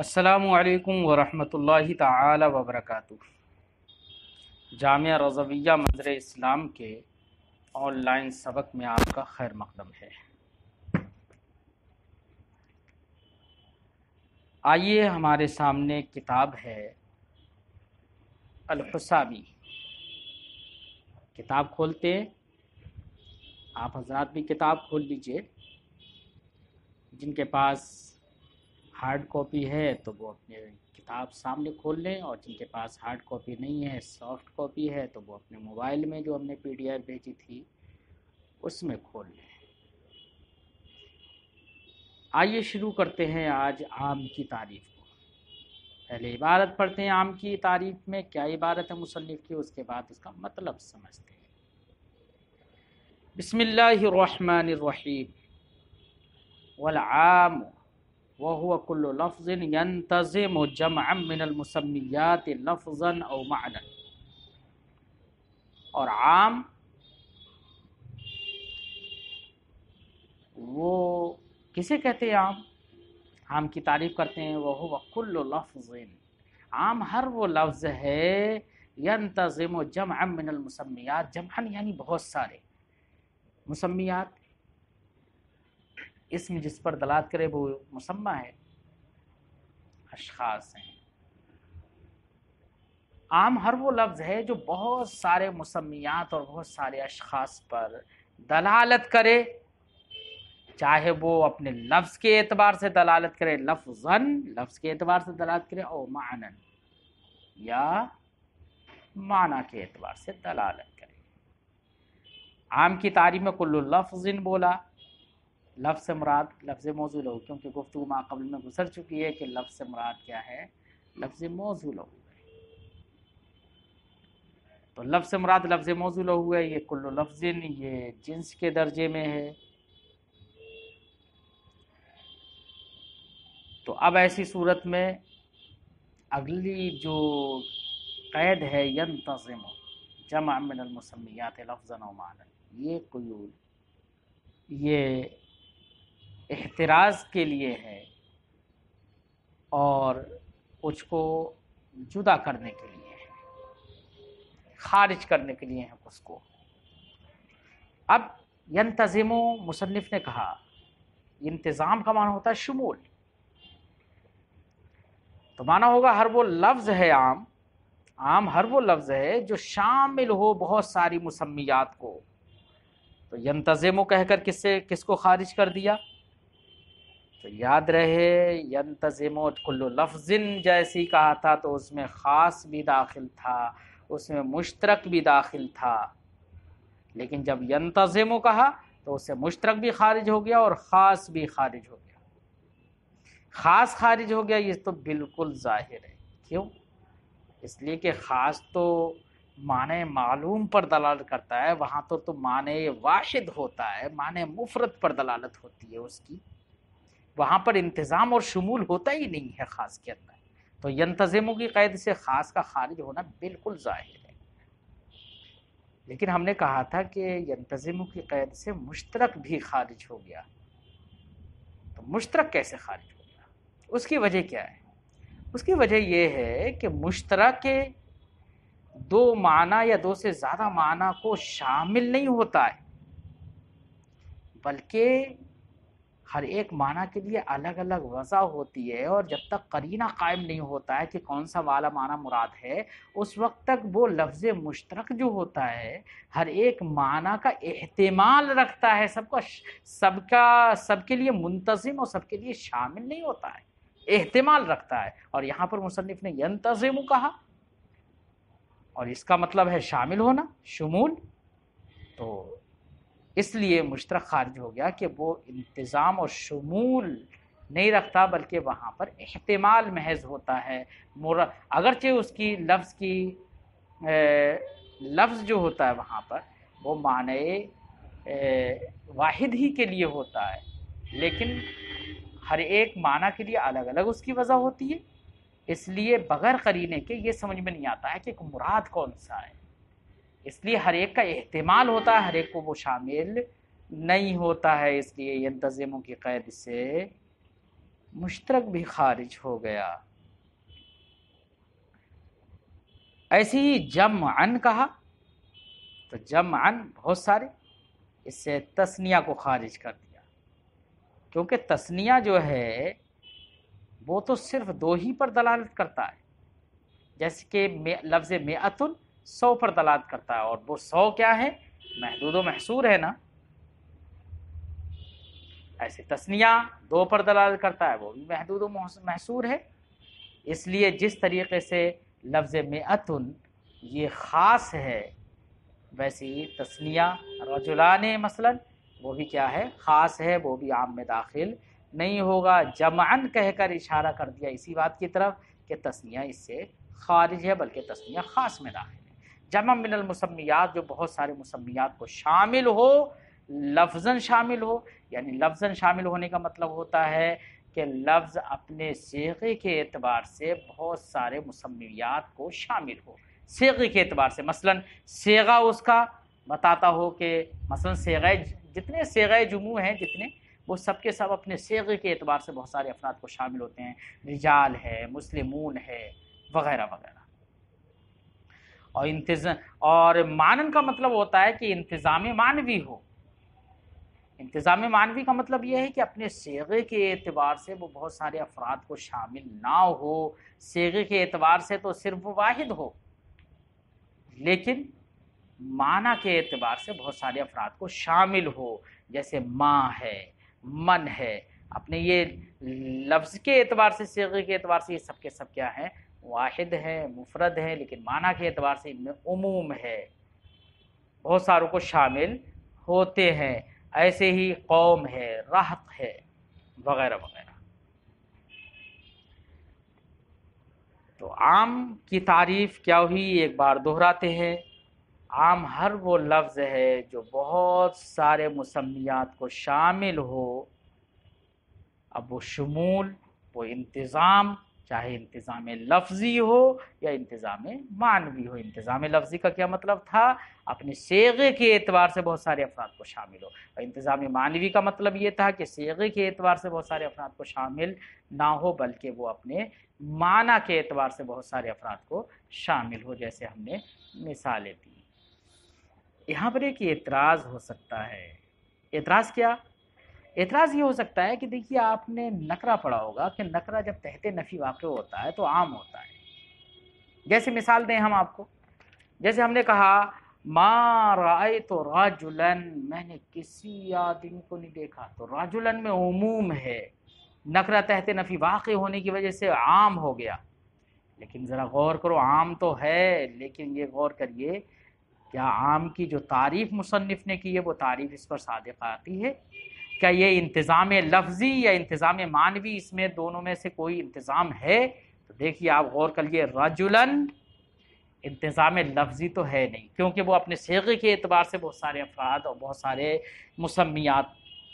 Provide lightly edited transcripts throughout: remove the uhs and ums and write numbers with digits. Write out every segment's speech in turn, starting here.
السلام علیکم ورحمۃ اللہ تعالی وبرکاتہ۔ جامعہ رضویہ منظر اسلام کے آن لائن سبق میں آپ کا خیر مقدم ہے۔ آئیے، ہمارے سامنے کتاب ہے الحسامی۔ کتاب کھولتے ہیں، آپ حضرات بھی کتاب کھول لیجئے۔ جن کے پاس ہارڈ کاپی ہے تو وہ اپنے کتاب سامنے کھول لیں، اور جن کے پاس ہارڈ کاپی نہیں ہے، سافٹ کاپی ہے، تو وہ اپنے موبائل میں جو ہم نے PDF بھیجی تھی اس میں کھول لیں۔ آئیے شروع کرتے ہیں آج عام کی تعریف کو۔ پہلے عبارت پڑھتے ہیں عام کی تعریف میں، کیا عبارت ہے مصنف کی، اس کے بعد اس کا مطلب سمجھتے ہیں۔ بسم اللہ الرحمن الرحیم۔ والعام وهو كل لفظ ينتظم جمعا من المسميات لفظا او معنى۔ اور عام وہ کسے کہتے ہیں؟ عام کی تعریف کرتے ہیں وهو كل لفظ، عام ہر وہ لفظ ہے ينتظم جمعا من المسميات، جمعا یعنی بہت سارے مسمیات، اسم جس پر دلالت کرے وہ مسمى ہے، اشخاص ہیں۔ عام ہر وہ لفظ ہے جو بہت سارے مسمیات اور بہت سارے اشخاص پر دلالت کرے، چاہے وہ اپنے لفظ کے اعتبار سے دلالت کرے، لفظاً لفظ کے اعتبار سے دلالت کرے، اور معنی یا معنی کے اعتبار سے دلالت کرے۔ عام کی تعریف میں کل لفظ بولا، لفظ سے مراد لفظ موضوع لہو، کیونکہ گفتگو ما قبل میں گزر چکی ہے کہ لفظ سے مراد کیا ہے، لفظ موضوع لہو۔ تو لفظ سے مراد لفظ موضوع لہو ہے، یہ کل لفظ یہ جنس کے درجے میں ہے۔ تو اب ایسی صورت میں اگلی جو قید ہے ینتظم جمع من المسمیات لفظا و معنی، یہ قیود یہ احتراز کے لیے ہے اور اس کو جدا کرنے کے لیے ہے، خارج کرنے کے لیے ہے اس کو۔ اب ینتظم، مصنف نے کہا انتظام کا معنی ہوتا ہے شمول، تو معنی ہوگا ہر وہ لفظ ہے عام ہر وہ لفظ ہے جو شامل ہو بہت ساری مسمیات کو۔ تو ینتظم کہہ کر کس کو خارج کر دیا؟ تو یاد رہے ینتظم کل لفظ جیسی کہا تھا تو اس میں خاص بھی داخل تھا، اس میں مشترک بھی داخل تھا، لیکن جب ینتظم کہا تو اس سے مشترک بھی خارج ہو گیا اور خاص بھی خارج ہو گیا۔ خاص خارج ہو گیا، یہ تو بالکل ظاہر ہے۔ کیوں؟ اس لیے کہ خاص تو معنی معلوم پر دلالت کرتا ہے، وہاں تو معنی واحد ہوتا ہے، معنی مفرد پر دلالت ہوتی ہے اس کی، وہاں پر انتظام اور شمول ہوتا ہی نہیں ہے خاص کے اندر۔ تو ینتظموں کی قید سے خاص کا خارج ہونا بالکل ظاہر ہے، لیکن ہم نے کہا تھا کہ ینتظموں کی قید سے مشترک بھی خارج ہو گیا۔ تو مشترک کیسے خارج ہو گیا؟ اس کی وجہ کیا ہے؟ اس کی وجہ یہ ہے کہ مشترک دو معنی یا دو سے زیادہ معنی کو شامل نہیں ہوتا ہے، بلکہ ہر ایک معنی کے لیے الگ الگ وضع ہوتی ہے، اور جب تک قرینہ قائم نہیں ہوتا ہے کہ کون سا والا معنی مراد ہے، اس وقت تک وہ لفظ مشترک جو ہوتا ہے ہر ایک معنی کا احتمال رکھتا ہے، سب کے لیے منتظم اور سب کے لیے شامل نہیں ہوتا ہے، احتمال رکھتا ہے۔ اور یہاں پر مصنف نے ینتظم کہا، اور اس کا مطلب ہے شامل ہونا، شمول، تو اس لیے مشترک خارج ہو گیا کہ وہ انتظام اور شمول نہیں رکھتا، بلکہ وہاں پر احتمال محض ہوتا ہے۔ اگرچہ اس کی لفظ جو ہوتا ہے وہاں پر وہ معنی واحد ہی کے لیے ہوتا ہے، لیکن ہر ایک معنی کے لیے الگ الگ اس کی وضع ہوتی ہے، اس لیے بغیر قرینے کے یہ سمجھ میں نہیں آتا ہے کہ مراد کون سا ہے، اس لیے ہر ایک کا احتمال ہوتا ہے، ہر ایک کو وہ شامل نہیں ہوتا ہے۔ اس لیے ینتظموں کی قید سے مشترک بھی خارج ہو گیا۔ ایسے ہی جمعن کہا تو جمعن بہت سارے، اس سے تثنیہ کو خارج کر دیا، کیونکہ تثنیہ جو ہے وہ تو صرف دو ہی پر دلالت کرتا ہے، جیسے کہ لفظ مئتن 100 پر دلالت کرتا ہے، اور وہ 100 کیا ہے؟ محدود و محصور ہے نا۔ ایسے تثنیہ 2 پر دلالت کرتا ہے، وہ بھی محدود و محصور ہے۔ اس لیے جس طریقے سے لفظ مئتن یہ خاص ہے، ویسے ہی تثنیہ رجلان مثلا وہ بھی کیا ہے؟ خاص ہے، وہ بھی عام میں داخل نہیں ہوگا۔ جمعن کہہ کر اشارہ کر دیا اسی بات کی طرف کہ تثنیہ اس سے خارج ہے، بلکہ تثنیہ خاص میں داخل ہے۔ جمع من المسمیات جو بہت سارے مسمیات کو شامل ہو، لفظاً شامل ہو، یعنی لفظاً شامل ہونے کا مطلب ہوتا ہے کہ لفظ اپنے صیغے کے اعتبار سے بہت سارے مسمیات کو شامل ہو، صیغے کے اعتبار سے۔ مثلا صیغہ اس کا بتاتا ہو کہ مثلا صیغہ، جتنے صیغہ جموع ہیں جتنے، وہ سب کے سب اپنے صیغے کے اعتبار سے بہت سارے افراد کو شامل ہوتے ہیں، رجال ہے، مسلمون ہے، وغیرہ وغیرہ۔ اور مانن کا مطلب ہوتا ہے کہ انتظام معنوی ہو۔ انتظام معنوی کا مطلب یہ ہے کہ اپنے صیغے کے اعتبار سے وہ بہت سارے افراد کو شامل نہ ہو، صیغے کے اعتبار سے تو صرف واحد ہو، لیکن معنی کے اعتبار سے بہت سارے افراد کو شامل ہو، جیسے ماں ہے، من ہے۔ اپنے یہ لفظ کے اعتبار سے، صیغے کے اعتبار سے یہ سب کے سب کیا ہیں؟ واحد ہے، مفرد ہے، لیکن معنی کے اعتبار سے ان میں عموم ہے، بہت ساروں کو شامل ہوتے ہیں۔ ایسے ہی قوم ہے، رہط ہے، وغیرہ وغیرہ۔ تو عام کی تعریف کیا ہوئی؟ ایک بار دہراتے ہیں، عام ہر وہ لفظ ہے جو بہت سارے مسمیات کو شامل ہو۔ اب وہ شمول، وہ انتظام، چاہے انتظام لفظی ہو یا انتظام معنوی ہو۔ انتظام لفظی کا کیا مطلب تھا؟ اپنے صیغے کے اعتبار سے بہت سارے افراد کو شامل ہو، اور انتظام معنوی کا مطلب یہ تھا کہ صیغے کے اعتبار سے بہت سارے افراد کو شامل نہ ہو، بلکہ وہ اپنے معنی کے اعتبار سے بہت سارے افراد کو شامل ہو، جیسے ہم نے مثالیں دی۔ یہاں پر ایک اعتراض ہو سکتا ہے۔ اعتراض کیا؟ اعتراض یہ ہو سکتا ہے کہ دیکھیے آپ نے نکرہ پڑھا ہوگا کہ نکرہ جب تحت نفی واقع ہوتا ہے تو عام ہوتا ہے۔ جیسے مثال دیں ہم آپ کو، جیسے ہم نے کہا ما رأیت رجلا، میں نے کسی آدمی کو نہیں دیکھا، تو رجلا میں عموم ہے، نکرہ تحت نفی واقع ہونے کی وجہ سے عام ہو گیا۔ لیکن ذرا غور کرو، عام تو ہے، لیکن یہ غور کریے کیا عام کی جو تعریف مصنف نے کی ہے وہ تعریف اس پر صادق آتی ہے؟ کیا یہ انتظام لفظی یا انتظام معنوی، اس میں دونوں میں سے کوئی انتظام ہے؟ تو دیکھیے آپ غور کریے، رجلاً انتظام لفظی تو ہے نہیں، کیونکہ وہ اپنے صیغے کے اعتبار سے بہت سارے افراد اور بہت سارے مسمیات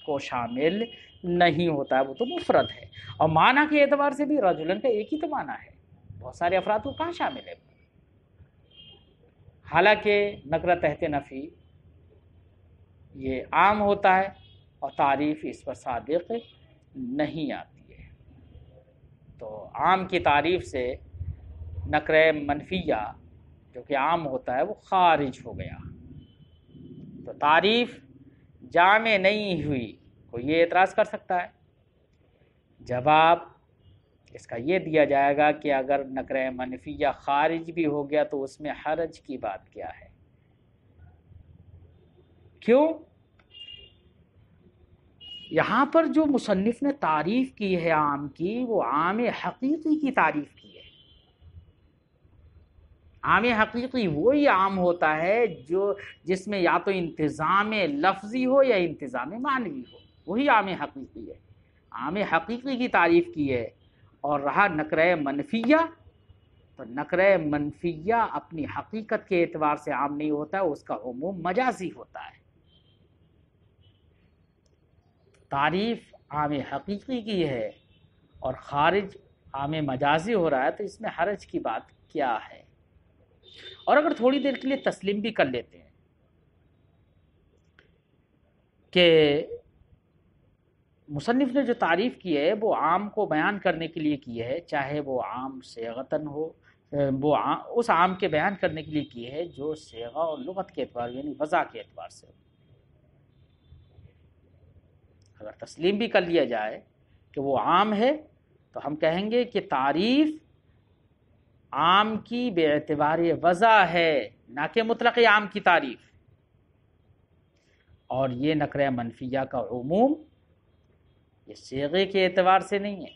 کو شامل نہیں ہوتا ہے، وہ تو مفرد ہے۔ اور معنی کے اعتبار سے بھی رجلاً کا ایک ہی تو معنی ہے، بہت سارے افراد کو کہاں شامل ہے؟ حالانکہ نکرہ تحت نفی یہ عام ہوتا ہے اور تعریف اس پر صادق نہیں آتی ہے۔ تو عام کی تعریف سے نکرہ منفیہ جو کہ عام ہوتا ہے وہ خارج ہو گیا، تو تعریف جامع نہیں ہوئی۔ کوئی یہ اعتراض کر سکتا ہے؟ جواب اس کا یہ دیا جائے گا کہ اگر نکرہ منفیہ خارج بھی ہو گیا تو اس میں حرج کی بات کیا ہے؟ کیوں؟ یہاں پر جو مصنف نے تعریف کی ہے عام کی، وہ عام حقیقی کی تعریف کی ہے۔ عام حقیقی وہی عام ہوتا ہے جو جس میں یا تو انتظام لفظی ہو یا انتظام معنوی ہو، وہی عام حقیقی ہے۔ عام حقیقی کی تعریف کی ہے۔ اور رہا نکرہ منفیہ، تو نکرہ منفیہ اپنی حقیقت کے اعتبار سے عام نہیں ہوتا ہے، اس کا عموم مجازی ہوتا ہے۔ تعریف عام حقیقی کی ہے اور خارج عام مجازی ہو رہا ہے، تو اس میں حرج کی بات کیا ہے؟ اور اگر تھوڑی دیر کے لیے تسلیم بھی کر لیتے ہیں کہ مصنف نے جو تعریف کی ہے وہ عام کو بیان کرنے کے لیے کی ہے، چاہے وہ عام صیغتاً ہو، وہ اس عام کے بیان کرنے کے لیے کی ہے جو صیغہ اور لغت کے اعتبار یعنی وضع کے اعتبار سے ہو۔ اگر تسلیم بھی کر لیا جائے کہ وہ عام ہے تو ہم کہیں گے کہ تعریف عام کی بے اعتبار وضع ہے، نہ کہ مطلق عام کی تعریف۔ اور یہ نکرہ منفیہ کا عموم یہ صیغے کے اعتبار سے نہیں ہے،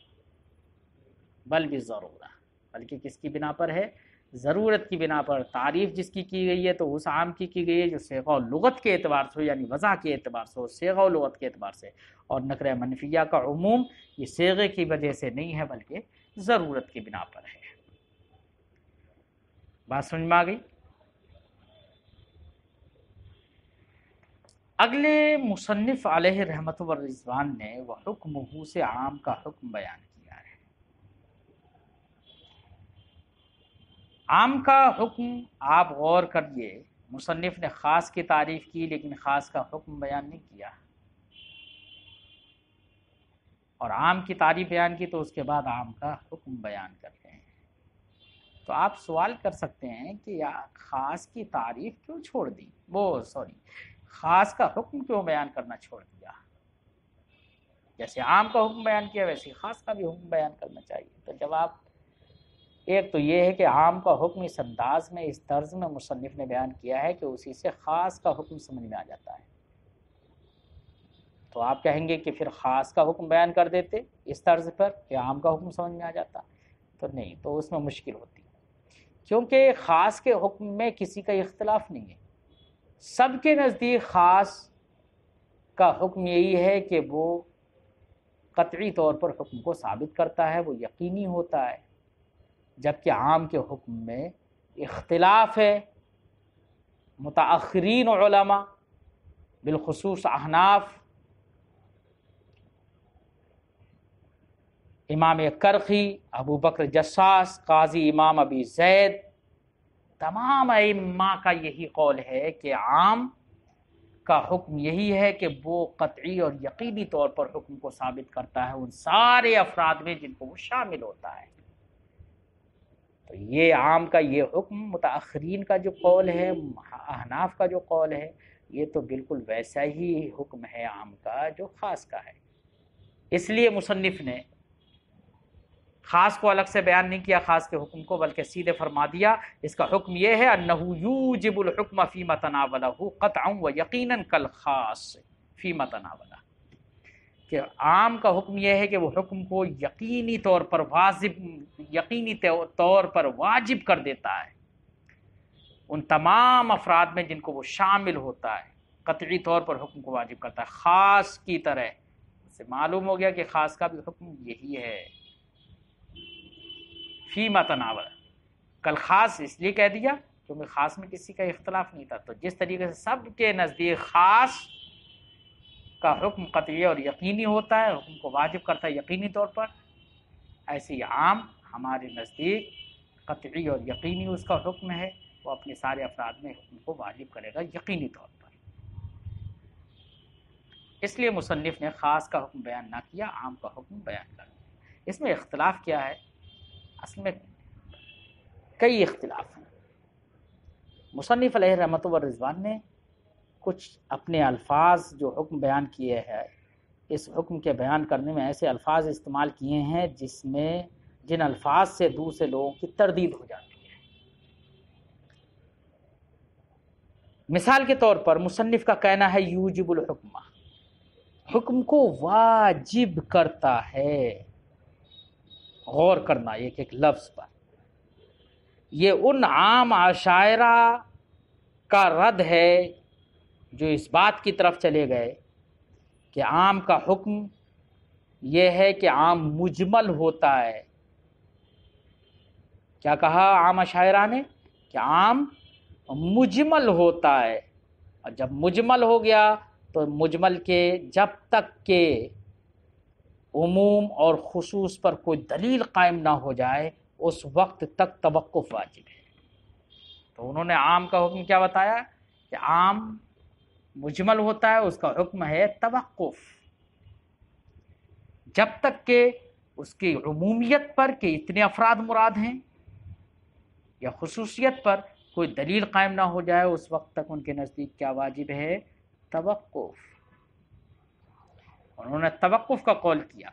بل بھی ضرورہ، بلکہ کس کی بنا پر ہے؟ ضرورت کی بنا پر۔ تعریف جس کی گئی ہے تو اس عام کی گئی ہے جو صیغہ و لغت کے اعتبار سے ہو، یعنی وضع کے اعتبار سے ہو، صیغہ و لغت کے اعتبار سے۔ اور نکرہ منفیہ کا عموم یہ صیغے کی وجہ سے نہیں ہے بلکہ ضرورت کی بنا پر ہے۔ بات سمجھ میں آ گئی؟ اگلے مصنف علیہ رحمت و رضوان نے وہ حکمہ سے عام کا حکم بیان کیا ہے۔ عام کا حکم آپ غور کریے، مصنف نے خاص کی تعریف کی لیکن خاص کا حکم بیان نہیں کیا، اور عام کی تعریف بیان کی تو اس کے بعد عام کا حکم بیان کرتے ہیں۔ تو آپ سوال کر سکتے ہیں کہ خاص کی تعریف کیوں چھوڑ دی، خاص کا حکم کیوں بیان کرنا چھوڑ دیا؟ جیسے عام کا حکم بیان کیا ویسے خاص کا بھی حکم بیان کرنا چاہیے۔ تو جواب ایک تو یہ ہے کہ عام کا حکم اس انداز میں، اس طرز میں مصنف نے بیان کیا ہے کہ اسی سے خاص کا حکم سمجھ میں آ جاتا ہے۔ تو آپ کہیں گے کہ پھر خاص کا حکم بیان کر دیتے اس طرز پر کہ عام کا حکم سمجھ میں آ جاتا، تو نہیں، تو اس میں مشکل ہوتی، کیونکہ خاص کے حکم میں کسی کا اختلاف نہیں ہے۔ سب کے نزدیک خاص کا حکم یہی ہے کہ وہ قطعی طور پر حکم کو ثابت کرتا ہے، وہ یقینی ہوتا ہے، جبکہ عام کے حکم میں اختلاف ہے۔ متاخرین علماء بالخصوص احناف، امام کرخی، ابو بکر جساس، قاضی امام ابی زید، تمام ائمہ کا یہی قول ہے کہ عام کا حکم یہی ہے کہ وہ قطعی اور یقینی طور پر حکم کو ثابت کرتا ہے ان سارے افراد میں جن کو وہ شامل ہوتا ہے۔ تو یہ عام کا یہ حکم متاخرین کا جو قول ہے، احناف کا جو قول ہے، یہ تو بالکل ویسا ہی حکم ہے عام کا جو خاص کا ہے۔ اس لیے مصنف نے خاص کو الگ سے بیان نہیں کیا، خاص کے حکم کو، بلکہ سیدھے فرما دیا اس کا حکم یہ ہے انہ یوجب الحکم فیما تناولہ قطعا و یقینا کالخاص فیما تناولہ، کہ عام کا حکم یہ ہے کہ وہ حکم کو یقینی طور پر واجب کر دیتا ہے ان تمام افراد میں جن کو وہ شامل ہوتا ہے، قطعی طور پر حکم کو واجب کرتا ہے خاص کی طرح۔ سے معلوم ہو گیا کہ خاص کا بھی حکم یہی ہے، فیما تناول۔ کل خاص اس لیے کہہ دیا کیونکہ خاص میں کسی کا اختلاف نہیں تھا، تو جس طریقے سے سب کے نزدیک خاص کا حکم قطعی اور یقینی ہوتا ہے، حکم کو واجب کرتا ہے یقینی طور پر، ایسے ہی عام ہمارے نزدیک قطعی اور یقینی اس کا حکم ہے، وہ اپنے سارے افراد میں حکم کو واجب کرے گا یقینی طور پر۔ اس لیے مصنف نے خاص کا حکم بیان نہ کیا، عام کا حکم بیان کر دیا۔ اس میں اختلاف کیا ہے؟ اصل میں کئی اختلاف ہیں۔ مصنف علیہ رحمت و رضوان نے کچھ اپنے الفاظ جو حکم بیان کیے ہیں، اس حکم کے بیان کرنے میں ایسے الفاظ استعمال کیے ہیں جن الفاظ سے دوسرے لوگوں کی تردید ہو جاتی ہے۔ مثال کے طور پر مصنف کا کہنا ہے یوجب الحکم، حکم کو واجب کرتا ہے۔ غور کرنا ایک لفظ پر، یہ ان عام عشائرہ کا رد ہے جو اس بات کی طرف چلے گئے کہ عام کا حکم یہ ہے کہ عام مجمل ہوتا ہے۔ کیا کہا عام عشائرہ نے؟ کہ عام مجمل ہوتا ہے، اور جب مجمل ہو گیا تو مجمل کے جب تک کہ عموم اور خصوص پر کوئی دلیل قائم نہ ہو جائے اس وقت تک توقف واجب ہے۔ تو انہوں نے عام کا حکم کیا بتایا کہ عام مجمل ہوتا ہے، اس کا حکم ہے توقف۔ جب تک کہ اس کی عمومیت پر کہ اتنے افراد مراد ہیں یا خصوصیت پر کوئی دلیل قائم نہ ہو جائے، اس وقت تک ان کے نزدیک کیا واجب ہے؟ توقف۔ انہوں نے توقف کا قول کیا۔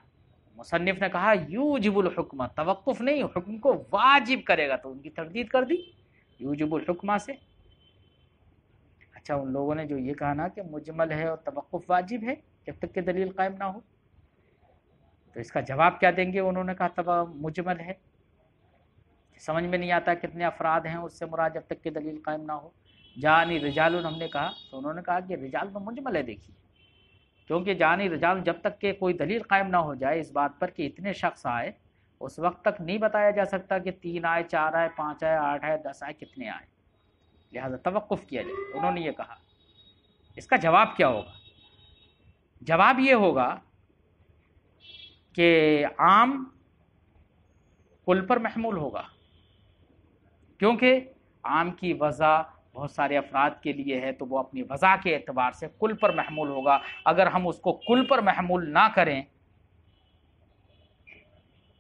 مصنف نے کہا یوجب الحکمہ، توقف نہیں، حکم کو واجب کرے گا، تو ان کی تردید کر دی یوجب الحکمہ سے۔ اچھا، ان لوگوں نے جو یہ کہا نا کہ مجمل ہے اور توقف واجب ہے جب تک کہ دلیل قائم نہ ہو، تو اس کا جواب کیا دیں گے؟ انہوں نے کہا مجمل ہے، سمجھ میں نہیں آتا کتنے افراد ہیں اس سے مراد جب تک کہ دلیل قائم نہ ہو۔ جانی رجال ہم نے کہا تو انہوں نے کہا کہ رجال تو مجمل ہے، دیکھیے، کیونکہ جانی رجال جب تک کہ کوئی دلیل قائم نہ ہو جائے اس بات پر کہ اتنے شخص آئے، اس وقت تک نہیں بتایا جا سکتا کہ 3 آئے، 4 آئے، 5 آئے، 8 آئے، 10 آئے، کتنے آئے، لہذا توقف کیا جائے۔ انہوں نے یہ کہا۔ اس کا جواب کیا ہوگا؟ جواب یہ ہوگا کہ عام کل پر محمول ہوگا، کیونکہ عام کی وضع بہت سارے افراد کے لیے ہے تو وہ اپنی وضع کے اعتبار سے کل پر محمول ہوگا۔ اگر ہم اس کو کل پر محمول نہ کریں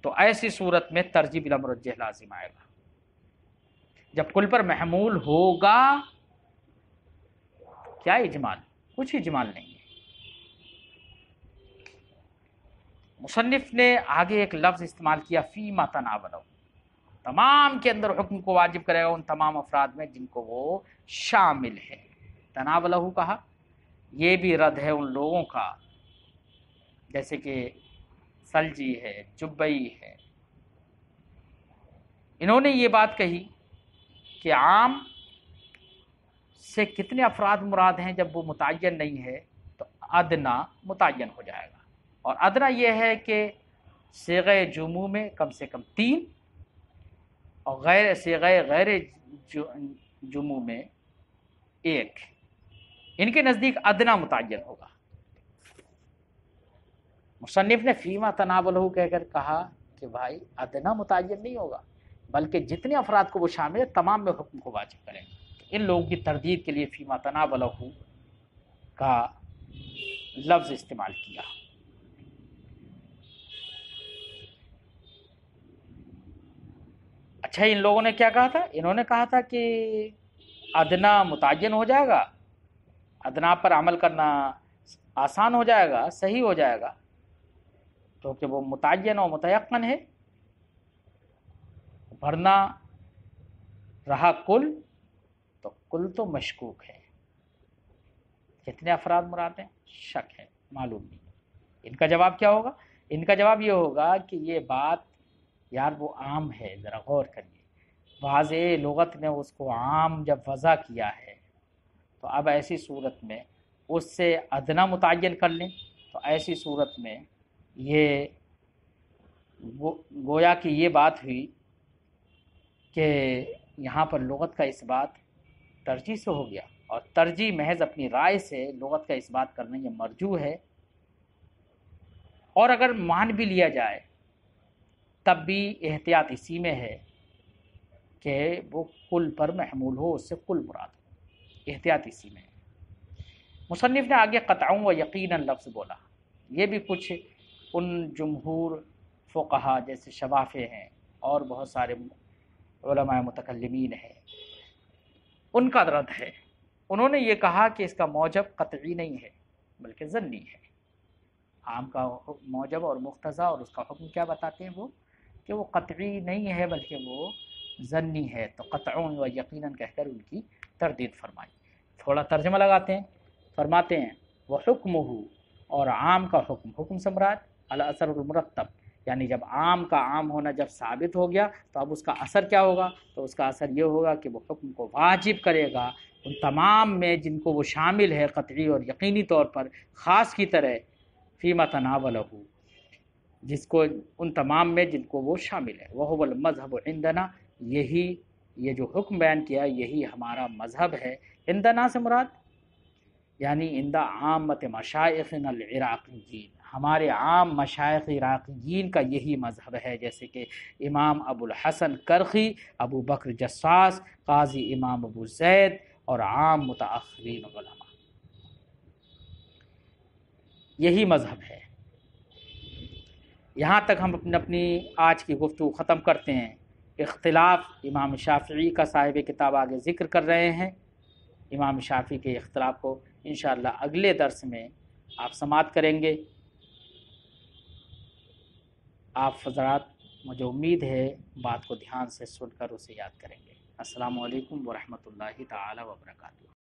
تو ایسی صورت میں ترجیح بلا مرجح لازم آئے گا۔ جب کل پر محمول ہوگا، کیا اجمال؟ کچھ اجمال نہیں ہے۔ مصنف نے آگے ایک لفظ استعمال کیا فیما تناولہ، تمام کے اندر حکم کو واجب کرے گا ان تمام افراد میں جن کو وہ شامل ہے۔ تناولہ کہا، یہ بھی رد ہے ان لوگوں کا جیسے کہ سلجی ہے، جبئی ہے، انہوں نے یہ بات کہی کہ عام سے کتنے افراد مراد ہیں جب وہ متعین نہیں ہے تو ادنا متعین ہو جائے گا، اور ادنا یہ ہے کہ صیغہ جموع میں کم سے کم 3 اور غیر صیغہ غیر جموع میں 1، ان کے نزدیک ادنا متعین ہوگا۔ مصنف نے فیما تناولہ کہہ کر کہا کہ بھائی ادنا متعین نہیں ہوگا، بلکہ جتنے افراد کو وہ شامل ہے تمام میں حکم کو واجب کریں گے۔ ان لوگوں کی تردید کے لیے فیما تناولہ کا لفظ استعمال کیا۔ اچھا، ان لوگوں نے کیا کہا تھا؟ انہوں نے کہا تھا کہ ادنا متعین ہو جائے گا، ادنا پر عمل کرنا آسان ہو جائے گا، صحیح ہو جائے گا، کیونکہ وہ متعین و متیقن ہے۔ ورنہ رہا کل، تو کل تو مشکوک ہے، کتنے افراد مراد ہیں شک ہے، معلوم نہیں۔ ان کا جواب کیا ہوگا؟ ان کا جواب یہ ہوگا کہ یہ بات یار وہ عام ہے، ذرا غور کریے، واضح لغت نے اس کو عام جب وضع کیا ہے تو اب ایسی صورت میں اس سے ادنا متعین کر لیں، تو ایسی صورت میں یہ گویا کہ یہ بات ہوئی کہ یہاں پر لغت کا اس بات ترجیح سے ہو گیا، اور ترجیح محض اپنی رائے سے لغت کا اس بات کرنا یہ مرجوح ہے، اور اگر مان بھی لیا جائے تب بھی احتیاط اسی میں ہے کہ وہ کل پر محمول ہو، اس سے کل مراد ہو، احتیاط اسی میں ہے۔ مصنف نے آگے قطعاً و یقیناً لفظ بولا، یہ بھی کچھ ان جمہور فقہا جیسے شوافع ہیں اور بہت سارے علماء متکلمین ہیں، ان کا رد ہے۔ انہوں نے یہ کہا کہ اس کا موجب قطعی نہیں ہے بلکہ ظنی ہے۔ عام کا موجب اور مقتضی اور اس کا حکم کیا بتاتے ہیں وہ؟ کہ وہ قطعی نہیں ہے بلکہ وہ ظنی ہے، تو قطعاً و یقیناً کہہ کر ان کی تردید فرمائی۔ تھوڑا ترجمہ لگاتے ہیں، فرماتے ہیں وہ حکمہ، اور عام کا حکم، حکم سے مراد الاثر المرتب، یعنی جب عام کا عام ہونا جب ثابت ہو گیا تو اب اس کا اثر کیا ہوگا؟ تو اس کا اثر یہ ہوگا کہ وہ حکم کو واجب کرے گا ان تمام میں جن کو وہ شامل ہے قطعی اور یقینی طور پر، خاص کی طرح فیما تناولہ، جس کو ان تمام میں جن کو وہ شامل ہے۔ وہو المذہب عندنا، یہی یہ جو حکم بیان کیا یہی ہمارا مذہب ہے۔ عندنا سے مراد یعنی عند عامت مشائخنا العراقیین، ہمارے عام مشائخ عراقیین کا یہی مذہب ہے، جیسے کہ امام ابو الحسن کرخی، ابو بکر جساس، قاضی امام ابو زید اور عام متاخرین علماء، یہی مذہب ہے۔ یہاں تک ہم اپنی آج کی گفتگو ختم کرتے ہیں۔ اختلاف امام شافعی کا صاحب کتاب آگے ذکر کر رہے ہیں۔ امام شافعی کے اختلاف کو انشاءاللہ اگلے درس میں آپ سماعت کریں گے۔ آپ حضرات، مجھے امید ہے بات کو دھیان سے سن کر اسے یاد کریں گے۔ السلام علیکم ورحمۃ اللہ تعالی وبرکاتہ۔